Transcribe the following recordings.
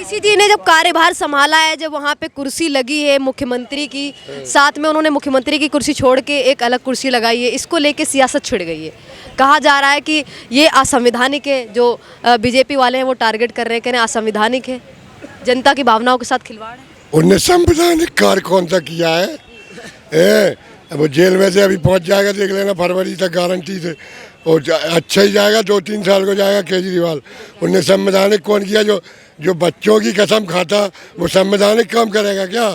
अतीशी जी ने जब कार्यभार संभाला है, जब वहाँ पे कुर्सी लगी है मुख्यमंत्री की, साथ में उन्होंने मुख्यमंत्री की कुर्सी छोड़ के एक अलग कुर्सी लगाई है, इसको लेके सियासत छिड़ गई है। कहा जा रहा है कि ये असंवैधानिक है, जो बीजेपी वाले हैं वो टारगेट कर रहे हैं, कह रहे हैं असंवैधानिक है, जनता की भावनाओं के साथ खिलवाड़ है। उनने संवैधानिक कार्य कौन सा किया है? अब वो जेल में से अभी पहुंच जाएगा, देख लेना, फरवरी तक गारंटी से। और अच्छा ही जाएगा, 2-3 साल को जाएगा केजरीवाल। उनने संवैधानिक कौन किया? जो बच्चों की कसम खाता वो संवैधानिक काम करेगा क्या?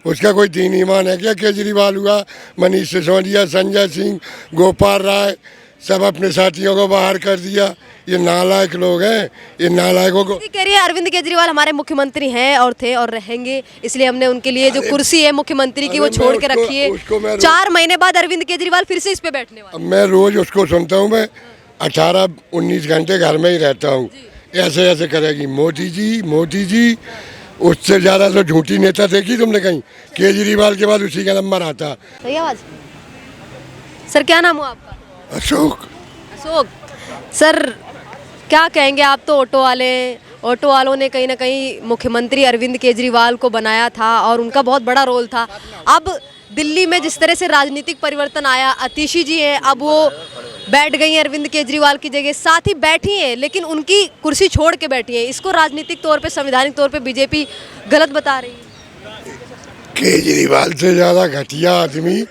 उसका कोई दीन ईमान है क्या? केजरीवाल हुआ, मनीष सिसोदिया, संजय सिंह, गोपाल राय, सब अपने साथियों को बाहर कर दिया। ये नालायक लोग हैं, ये नालायकों को। कह रही है अरविंद केजरीवाल हमारे मुख्यमंत्री हैं और थे और रहेंगे, इसलिए हमने उनके लिए जो कुर्सी है मुख्यमंत्री की वो छोड़ के रखी है। 4 महीने बाद अरविंद केजरीवाल फिर से इस पे बैठने वाले। मैं रोज उसको सुनता हूँ, मैं 18-19 घंटे घर में ही रहता हूँ। ऐसे ऐसे करेगी मोदी जी। उससे ज्यादा तो झूठी नेता देखी तुमने कहीं? केजरीवाल के बाद उसी का नंबर आता। सही आवाज। सर क्या नाम हुआ आपका? अशोक। सर क्या कहेंगे, आप तो ऑटो वालों ने कहीं ना कहीं मुख्यमंत्री अरविंद केजरीवाल को बनाया था और उनका बहुत बड़ा रोल था। अब दिल्ली में जिस तरह से राजनीतिक परिवर्तन आया, अतीशी जी हैं, अब वो बैठ गई हैं अरविंद केजरीवाल की जगह, साथ ही बैठी हैं लेकिन उनकी कुर्सी छोड़ के बैठी हैं। इसको राजनीतिक तौर पे, संवैधानिक तौर पे बीजेपी गलत बता रही है। केजरीवाल से ज़्यादा घटिया आदमी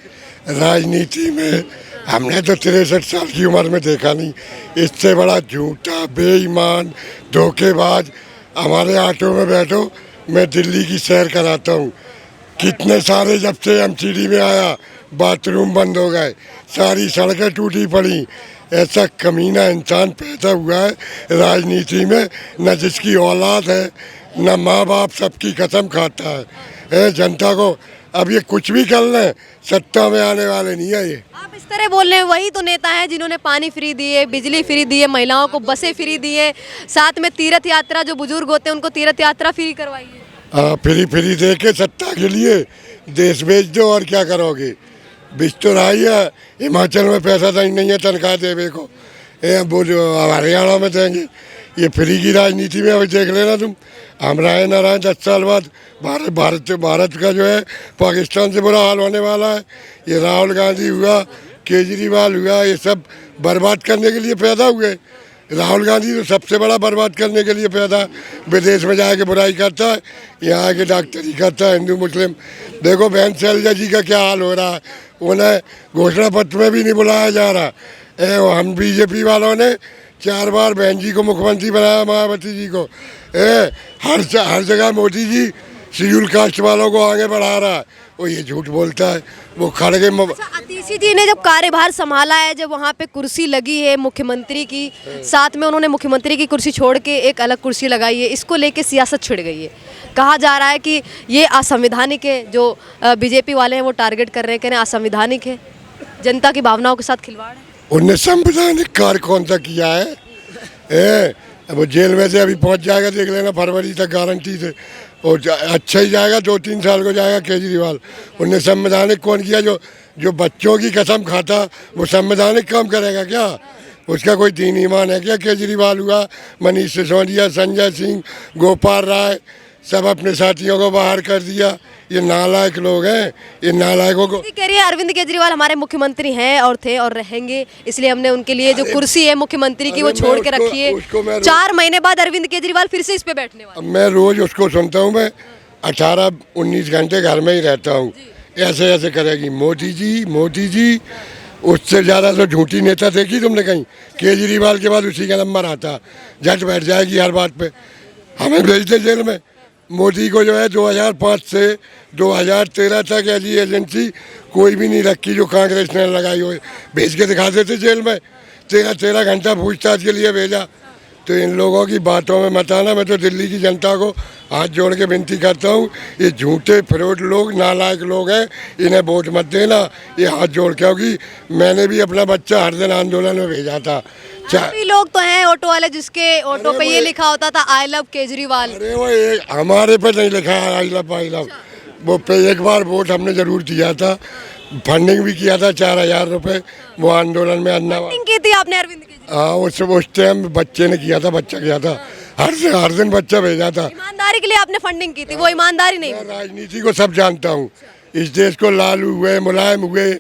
राजनीति में हमने तो 63 साल की उम्र में देखा नहीं। इससे बड़ा झूठा, बेईमान, धोखेबाज। हमारे ऑटो में बैठो, मैं दिल्ली की सैर कराता हूँ। कितने सारे, जब से एमसीडी में आया बाथरूम बंद हो गए, सारी सड़कें टूटी पड़ी। ऐसा कमीना इंसान पैदा हुआ है राजनीति में, न जिसकी औलाद है न माँ बाप, सबकी कसम खाता है जनता को। अब ये कुछ भी कर लें, सत्ता में आने वाले नहीं है ये। आप इस तरह बोल रहे हैं, वही तो नेता हैं जिन्होंने पानी फ्री दिए, बिजली फ्री दिए, महिलाओं को बसें फ्री दिए, साथ में तीर्थ यात्रा, जो बुजुर्ग होते हैं उनको तीर्थ यात्रा फ्री करवाई है। हाँ, फ्री दे के सत्ता के लिए देश बेच दो और क्या करोगे? बीच तो रहा ही है। हिमाचल में पैसा नहीं है तनख्वाह देवे को, वो जो हरियाणा में देंगे। ये फ्री की राजनीति में अभी देख लेना तुम, हम रहे ना रहे 10 साल बाद भारत का जो है पाकिस्तान से बुरा हाल होने वाला है। ये राहुल गांधी हुआ, केजरीवाल हुआ, ये सब बर्बाद करने के लिए पैदा हुए। राहुल गांधी तो सबसे बड़ा बर्बाद करने के लिए पैदा, विदेश में जाके बुराई करता है, यहाँ आके डॉक्टरी करता है, हिंदू मुस्लिम। देखो बहन शैलजा जी का क्या हाल हो रहा है, उन्हें घोषणा पत्र में भी नहीं बुलाया जा रहा। हम बीजेपी वालों ने 4 बार बहन जी को मुख्यमंत्री बनाया, मायावती जी को। हर जगह मोदी जी शेड्यूल कास्ट वालों को आगे बढ़ा रहा है, वो ये झूठ बोलता है। वो खड़गे अतीशी जी ने जब कार्यभार संभाला है, जब वहाँ पे कुर्सी लगी है मुख्यमंत्री की, साथ में उन्होंने मुख्यमंत्री की कुर्सी छोड़ के एक अलग कुर्सी लगाई है, इसको लेके सियासत छिड़ गई है। कहा जा रहा है कि ये असंवैधानिक है, जो बीजेपी वाले हैं वो टारगेट कर रहे हैं, कह रहे हैं असंवैधानिक है, जनता की भावनाओं के साथ खिलवाड़ है। उनने संवैधानिक कार्य कौन सा किया है? अब वो जेल में से अभी पहुंच जाएगा, देख लेना, फरवरी तक गारंटी से। और अच्छा ही जाएगा, 2-3 साल को जाएगा केजरीवाल। उनने संवैधानिक कौन किया? जो बच्चों की कसम खाता वो संवैधानिक काम करेगा क्या? उसका कोई दीन ईमान है क्या? केजरीवाल हुआ, मनीष सिसोदिया, संजय सिंह, गोपाल राय, सब अपने साथियों को बाहर कर दिया। ये नालायक लोग हैं, ये नालायकों को। कह रही है अरविंद केजरीवाल हमारे मुख्यमंत्री हैं और थे और रहेंगे, इसलिए हमने उनके लिए जो कुर्सी है मुख्यमंत्री की वो छोड़ के रखी है। 4 महीने बाद अरविंद केजरीवाल फिर से इस पे बैठने वाले। मैं रोज उसको सुनता हूँ, मैं 18-19 घंटे घर में ही रहता हूँ। ऐसे ऐसे करेगी मोदी जी। उससे ज़्यादा तो झूठी नेता देखी तुमने कहीं? केजरीवाल के बाद उसी का नंबर आता, झट बैठ जाएगी हर बात पे। हमें भेज दे जेल में। मोदी को जो है 2005 से 2013 तक ऐसी एजेंसी कोई भी नहीं रखी जो कांग्रेस ने लगाई हो, भेज के दिखा देते जेल में। 13 घंटा पूछताछ के लिए भेजा। तो इन लोगों की बातों में मत आना। मैं तो दिल्ली की जनता को हाथ जोड़ के विनती करता हूँ, ये झूठे फ्रॉड लोग, नालायक लोग हैं, इन्हें वोट मत देना। ये हाथ जोड़, क्योंकि मैंने भी अपना बच्चा हर दिन आंदोलन में भेजा था। काफी लोग तो हैं ऑटो वाले जिसके ऑटो पे ये लिखा होता था आई लव केजरीवाल। अरे वो हमारे पे नहीं लिखा है आई लव। वो पे एक बार वोट हमने जरूर दिया था, फंडिंग भी किया था 4000 रुपये वो आंदोलन में। अन्ना की थी आपने अरविंद केजरीवाल? हाँ, उस टाइम बच्चे ने किया था, बच्चा किया था। हर दिन बच्चा भेजा था। ईमानदारी ईमानदारी के लिए आपने फंडिंग की थी, वो ईमानदारी नहीं मैं हुई। राजनीति को सब जानता हूँ। इस देश को लालू हुए, मुलायम हुए,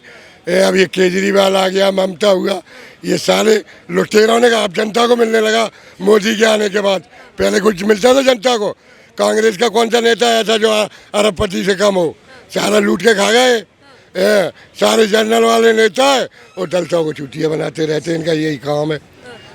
अब ये केजरीवाल आ गया, ममता हुआ, ये सारे लुटेरों ने आप जनता को मिलने लगा मोदी के आने के बाद। पहले कुछ मिलता था जनता को? कांग्रेस का कौन सा नेता है ऐसा जो अरबपति से कम हो? सारा लूट के खा गए। सारे जनरल वाले नेता है और दलितों को चुटिया बनाते रहते हैं, इनका यही काम है।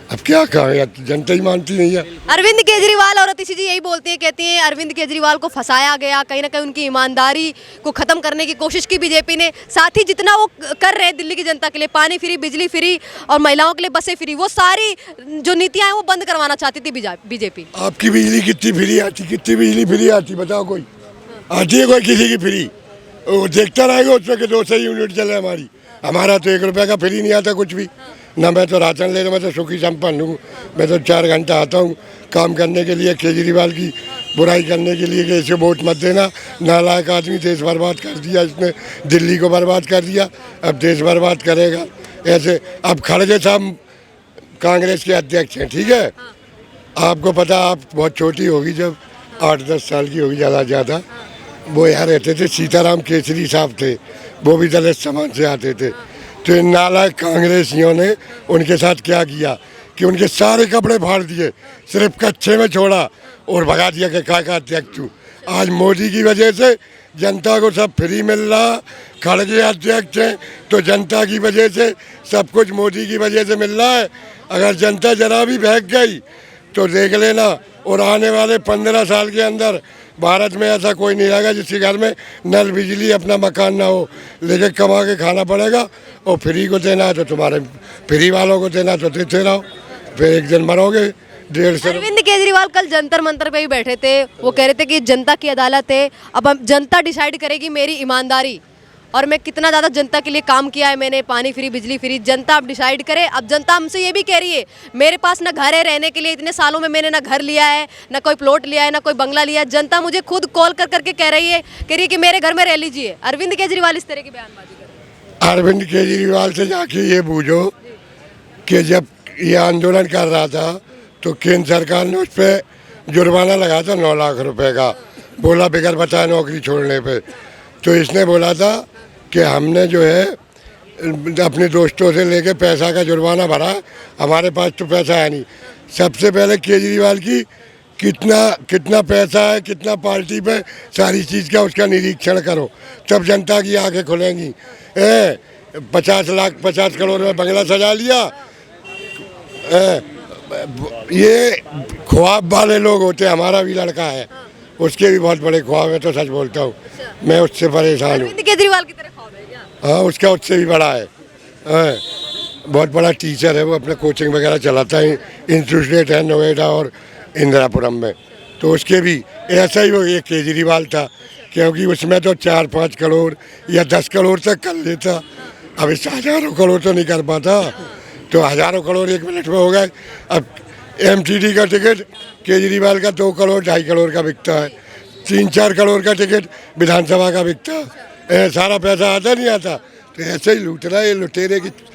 अब क्या कहें यार, जनता ही मानती नहीं है। अरविंद केजरीवाल और अतिशी जी यही बोलती हैं, कहती हैं अरविंद केजरीवाल को फंसाया गया, कहीं ना कहीं उनकी ईमानदारी को खत्म करने की कोशिश की बीजेपी ने। साथ ही जितना वो कर रहे हैं दिल्ली की जनता के लिए, पानी फ्री, बिजली फ्री और महिलाओं के लिए बसें फ्री, वो सारी जो नीतियां हैं वो बंद करवाना चाहती थी बीजेपी। आपकी बिजली कितनी फ्री आती, कितनी बिजली फ्री आती बताओ? कोई आती है कोई किसी की फ्री? वो देखता रहेगा उसमें कि 200 यूनिट चले हमारी। हमारा तो 1 रुपये का फ्री नहीं आता कुछ भी ना। मैं तो राशन ले रहा, मैं तो सुखी संपन्न हूँ। मैं तो 4 घंटा आता हूँ काम करने के लिए, केजरीवाल की बुराई करने के लिए कि इसे वोट मत देना, नालायक आदमी, देश बर्बाद कर दिया इसने, दिल्ली को बर्बाद कर दिया, अब देश बर्बाद करेगा ऐसे। अब खड़गे साहब कांग्रेस के अध्यक्ष हैं, ठीक है? आपको पता, आप बहुत छोटी होगी, जब 8-10 साल की होगी ज़्यादा, वो यहाँ रहते थे, सीताराम केसरी साहब थे, वो भी दलित समाज से आते थे। तो इन नालायक कांग्रेसियों ने उनके साथ क्या किया कि उनके सारे कपड़े फाड़ दिए, सिर्फ कच्चे में छोड़ा और भगा दिया कि का अध्यक्ष हूँ। आज मोदी की वजह से जनता को सब फ्री मिल रहा, खड़गे अध्यक्ष हैं तो जनता की वजह से सब कुछ मोदी की वजह से मिल रहा है। अगर जनता जरा भी बहक गई तो देख लेना, और आने वाले 15 साल के अंदर भारत में ऐसा कोई नहीं रहेगा जिसके घर में नल, बिजली, अपना मकान ना हो, लेके कमा के खाना पड़ेगा। और फ्री को देना है तो तुम्हारे फ्री वालों को देना तो देते रहो, फिर एक दिन मरोगे 1.5 से। अरविंद केजरीवाल कल जंतर मंतर पे ही बैठे थे, वो कह रहे थे कि जनता की अदालत है, अब जनता डिसाइड करेगी मेरी ईमानदारी और मैं कितना ज़्यादा जनता के लिए काम किया है, मैंने पानी फ्री, बिजली फ्री, जनता अब डिसाइड करे। अब जनता हमसे ये भी कह रही है, मेरे पास ना घर है रहने के लिए, इतने सालों में मैंने ना घर लिया है, ना कोई प्लॉट लिया है, ना कोई बंगला लिया है। जनता मुझे खुद कॉल कर करके कह रही है कि मेरे घर में रह लीजिए। अरविंद केजरीवाल इस तरह की बयानबाजी कर रहे हैं। अरविंद केजरीवाल से जाके ये पूछो कि जब ये आंदोलन कर रहा था तो केंद्र सरकार ने उस पर जुर्माना लगाया था 9 लाख रुपए का, बोला बगैर बताए नौकरी छोड़ने पे। तो इसने बोला था कि हमने जो है अपने दोस्तों से लेके पैसा का जुर्माना भरा, हमारे पास तो पैसा है नहीं। सबसे पहले केजरीवाल की कितना पैसा है, कितना पार्टी पे, सारी चीज़ का उसका निरीक्षण करो, तब जनता की आंखें खुलेंगी। 50 करोड़ में बंगला सजा लिया। ये ख्वाब वाले लोग होते हैं। हमारा भी लड़का है, उसके भी बहुत बड़े ख्वाब है, तो सच बोलता हूँ, मैं उससे परेशान हूँ। अरविंद केजरीवाल की तरह ख्वाब है क्या? हाँ, उसका उससे भी बड़ा है। बहुत बड़ा टीचर है वो, अपने कोचिंग वगैरह चलाता है, इंस्टीट्यूट है नोएडा और इंदिरापुरम में। तो उसके भी ऐसा ही वो एक केजरीवाल था, क्योंकि उसमें तो 4-5 करोड़ या 10 करोड़ तक कर लेता। अब इस हज़ारों करोड़ तो नहीं कर पाता, तो हज़ारों करोड़ 1 मिनट में हो गए। अब MTD का टिकट केजरीवाल का 2 करोड़ 2.5 करोड़ का बिकता है, 3-4 करोड़ का टिकट विधानसभा का बिकता है। सारा पैसा आता नहीं आता, तो ऐसे ही लूट रहा है। ये लुटेरे की